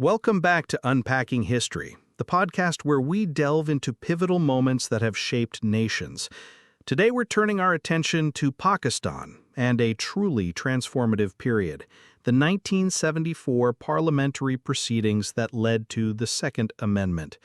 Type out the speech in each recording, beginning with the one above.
Welcome back to Unpacking History, the podcast where we delve into pivotal moments that have shaped nations. Today we're turning our attention to Pakistan and a truly transformative period, the 1974 parliamentary proceedings that led to the Second Amendment.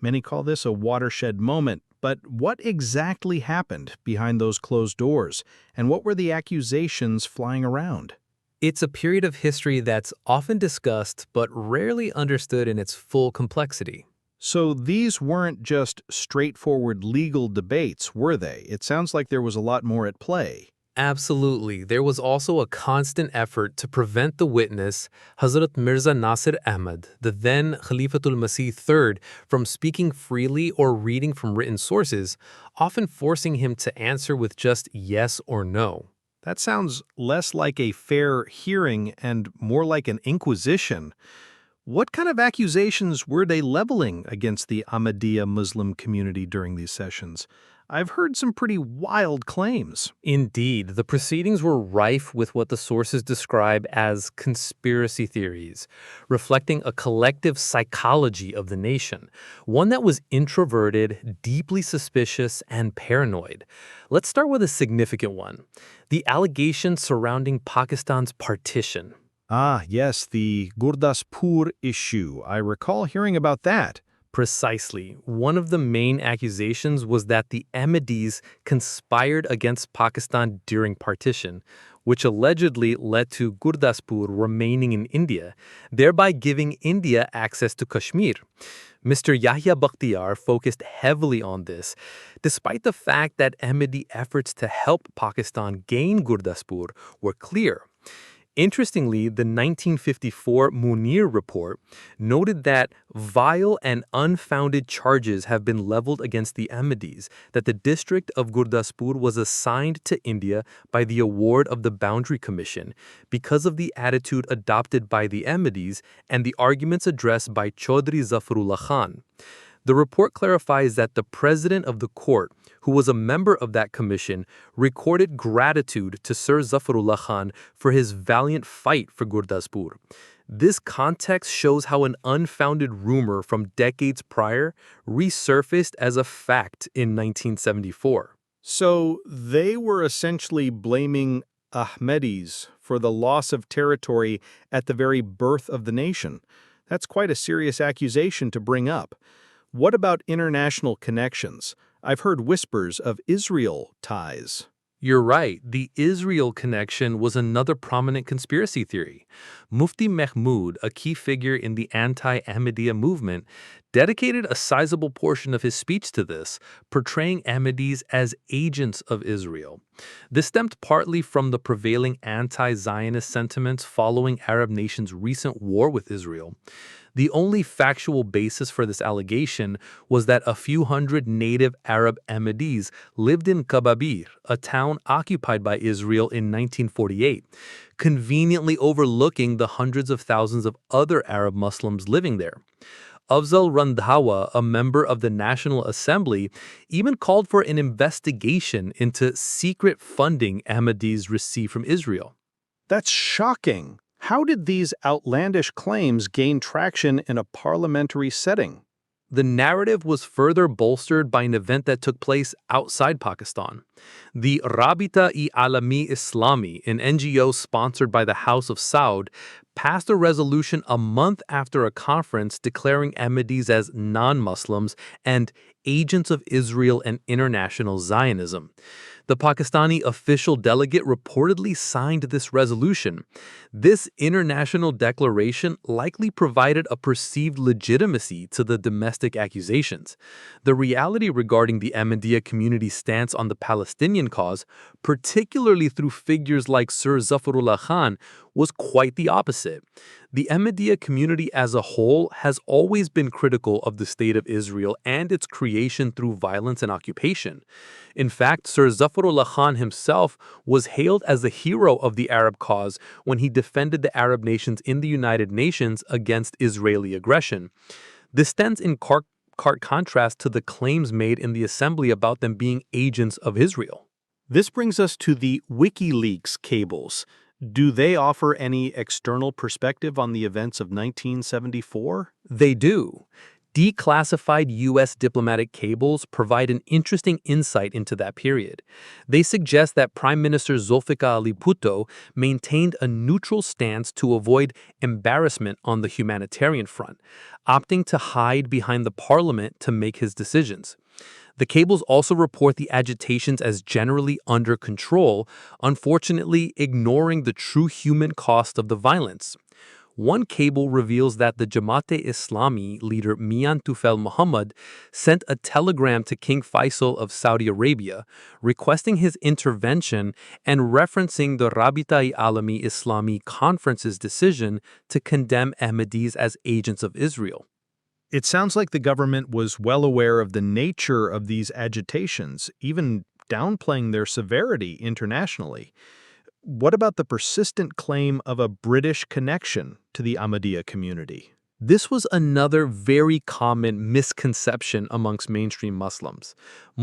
Many call this a watershed moment, but what exactly happened behind those closed doors, and what were the accusations flying around? It's a period of history that's often discussed but rarely understood in its full complexity. So these weren't just straightforward legal debates, were they? It sounds like there was a lot more at play. Absolutely, there was also a constant effort to prevent the witness, Hazrat Mirza Nasir Ahmad, the then Khalifatul Masih III, from speaking freely or reading from written sources, often forcing him to answer with just yes or no. That sounds less like a fair hearing and more like an inquisition. What kind of accusations were they leveling against the Ahmadiyya Muslim community during these sessions? I've heard some pretty wild claims. Indeed, the proceedings were rife with what the sources describe as conspiracy theories, reflecting a collective psychology of the nation, one that was introverted, deeply suspicious, and paranoid. Let's start with a significant one: the allegations surrounding Pakistan's partition. Ah, yes, the Gurdaspur issue. I recall hearing about that. Precisely. One of the main accusations was that the Ahmadis conspired against Pakistan during partition, which allegedly led to Gurdaspur remaining in India, thereby giving India access to Kashmir. Mr. Yahya Bakhtiyar focused heavily on this, despite the fact that Ahmadi efforts to help Pakistan gain Gurdaspur were clear. Interestingly, the 1954 Munir report noted that vile and unfounded charges have been leveled against the Ahmadis, that the district of Gurdaspur was assigned to India by the award of the Boundary Commission because of the attitude adopted by the Ahmadis and the arguments addressed by Chaudhry Zafarullah Khan. The report clarifies that the president of the court, who was a member of that commission, recorded gratitude to Sir Zafarullah Khan for his valiant fight for Gurdaspur. This context shows how an unfounded rumor from decades prior resurfaced as a fact in 1974. So they were essentially blaming Ahmadis for the loss of territory at the very birth of the nation. That's quite a serious accusation to bring up. What about international connections? I've heard whispers of Israel ties. You're right. The Israel connection was another prominent conspiracy theory. Mufti Mahmoud, a key figure in the anti-Ahmadiyya movement, dedicated a sizable portion of his speech to this, portraying Ahmadis as agents of Israel. This stemmed partly from the prevailing anti-Zionist sentiments following Arab nations' recent war with Israel. The only factual basis for this allegation was that a few hundred native Arab Ahmadis lived in Kababir, a town occupied by Israel in 1948, conveniently overlooking the hundreds of thousands of other Arab Muslims living there. Afzal Randhawa, a member of the National Assembly, even called for an investigation into secret funding Ahmadis received from Israel. That's shocking. How did these outlandish claims gain traction in a parliamentary setting? The narrative was further bolstered by an event that took place outside Pakistan. The Rabita-e-Alami Islami, an NGO sponsored by the House of Saud, passed a resolution a month after a conference declaring Ahmadis as non-Muslims and agents of Israel and international Zionism. The Pakistani official delegate reportedly signed this resolution. This international declaration likely provided a perceived legitimacy to the domestic accusations. The reality regarding the Ahmadiyya community's stance on the Palestinian cause, particularly through figures like Sir Zafarullah Khan, was quite the opposite. The Ahmadiyya community as a whole has always been critical of the State of Israel and its creation through violence and occupation. In fact, Sir Zafarullah Khan himself was hailed as the hero of the Arab cause when he defended the Arab nations in the United Nations against Israeli aggression. This stands in stark contrast to the claims made in the assembly about them being agents of Israel. This brings us to the Wikileaks cables. Do they offer any external perspective on the events of 1974? They do. Declassified U.S. diplomatic cables provide an interesting insight into that period. They suggest that Prime Minister Zulfikar Ali Bhutto maintained a neutral stance to avoid embarrassment on the humanitarian front, opting to hide behind the parliament to make his decisions. The cables also report the agitations as generally under control, unfortunately ignoring the true human cost of the violence. One cable reveals that the Jamaat-e-Islami leader Mian Tufel Muhammad sent a telegram to King Faisal of Saudi Arabia requesting his intervention and referencing the Rabita-e-Alami Islami Conference's decision to condemn Ahmadis as agents of Israel. It sounds like the government was well aware of the nature of these agitations, even downplaying their severity internationally. What about the persistent claim of a British connection to the Ahmadiyya community? This was another very common misconception amongst mainstream Muslims.